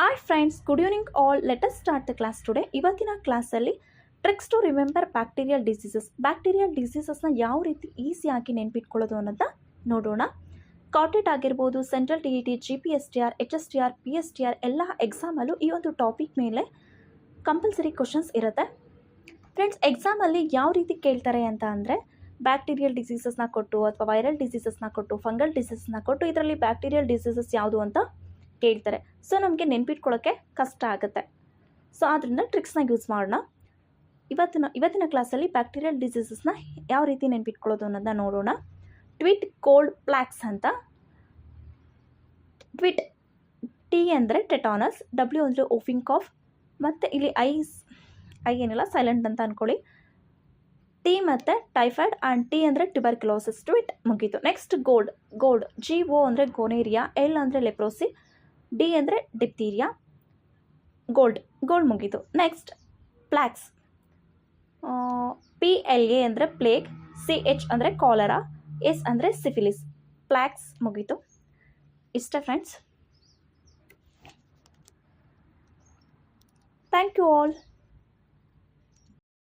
Hi friends, good evening all. Let us start the class today. ಇವತ್ತಿನ ಕ್ಲಾಸಲ್ಲಿ tricks to remember bacterial ಡಿಸೀಸಸ್ನ ಯಾವ ರೀತಿ ಈಸಿಯಾಗಿ ನೆನ್ಪಿಟ್ಕೊಳ್ಳೋದು ಅನ್ನೋದನ್ನ ನೋಡೋಣ. ಕಾಟೆಟ್ ಆಗಿರ್ಬೋದು, central T E T, G P S T R, H S T R, P S T R ಎಲ್ಲ ಎಕ್ಸಾಮಲ್ಲೂ ಈ ಒಂದು ಟಾಪಿಕ್ ಮೇಲೆ ಕಂಪಲ್ಸರಿ ಕ್ವಶನ್ಸ್ ಇರುತ್ತೆ. ಫ್ರೆಂಡ್ಸ್, ಎಕ್ಸಾಮಲ್ಲಿ ಯಾವ ರೀತಿ ಕೇಳ್ತಾರೆ ಅಂತ ಅಂದರೆ ಬ್ಯಾಕ್ಟೀರಿಯಲ್ ಡಿಸೀಸಸ್ನ ಕೊಟ್ಟು ಅಥವಾ ವೈರಲ್ ಡಿಸೀಸಸ್ನ ಕೊಟ್ಟು ಫಂಗಲ್ ಡಿಸೀಸಸ್ನ ಕೊಟ್ಟು ಇದರಲ್ಲಿ ಬ್ಯಾಕ್ಟೀರಿಯಲ್ ಡಿಸೀಸಸ್ ಯಾವುದು ಅಂತ ಕೇಳ್ತಾರೆ. ಸೊ ನಮಗೆ ನೆನ್ಪಿಟ್ಕೊಳ್ಳೋಕ್ಕೆ ಕಷ್ಟ ಆಗುತ್ತೆ. ಸೊ ಆದ್ದರಿಂದ ಟ್ರಿಕ್ಸ್ನ ಯೂಸ್ ಮಾಡೋಣ. ಇವತ್ತಿನ ಕ್ಲಾಸಲ್ಲಿ ಬ್ಯಾಕ್ಟೀರಿಯಲ್ ಡಿಸೀಸಸ್ನ ಯಾವ ರೀತಿ ನೆನ್ಪಿಟ್ಕೊಳ್ಳೋದು ಅನ್ನೋದನ್ನ ನೋಡೋಣ. ಟ್ವಿಟ್ ಕೋಲ್ಡ್ ಪ್ಲ್ಯಾಕ್ಸ್ ಅಂತ. ಟ್ವಿಟ್, ಟಿ ಅಂದರೆ ಟೆಟಾನಸ್, ಡಬ್ಲ್ಯೂ ಅಂದರೆ ಓಫಿಂಗ್ ಕಾಫ್, ಮತ್ತು ಇಲ್ಲಿ ಐ ಏನಿಲ್ಲ ಸೈಲೆಂಟ್ ಅಂತ ಅಂದ್ಕೊಳ್ಳಿ. ಟಿ ಮತ್ತು ಟೈಫಾಯ್ಡ್ ಆ್ಯಂಡ್ ಟಿ ಅಂದರೆ ಟ್ಯುಬರ್ಕ್ಯುಲೋಸಿಸ್. ಟ್ವಿಟ್ ಮುಗೀತು. ನೆಕ್ಸ್ಟ್ ಗೋಲ್ಡ್, ಜಿ ಒ ಅಂದರೆ ಗೋನೇರಿಯಾ, ಎಲ್ ಅಂದರೆ ಲೆಪ್ರೋಸಿ, ಡಿ ಅಂದರೆ ಡಿಪ್ತೀರಿಯಾ, ಗೋಲ್ಡ್ ಮುಗೀತು. ನೆಕ್ಸ್ಟ್ ಪ್ಲ್ಯಾಕ್ಸ್, ಪಿ ಎಲ್ ಎ ಅಂದರೆ ಪ್ಲೇಗ್, ಸಿ ಎಚ್ ಅಂದರೆ ಕಾಲರಾ, ಎಸ್ ಅಂದರೆ ಸಿಫಿಲಿಸ್. ಪ್ಲ್ಯಾಕ್ಸ್ ಮುಗೀತು. ಇಷ್ಟ ಫ್ರೆಂಡ್ಸ್. Thank you all.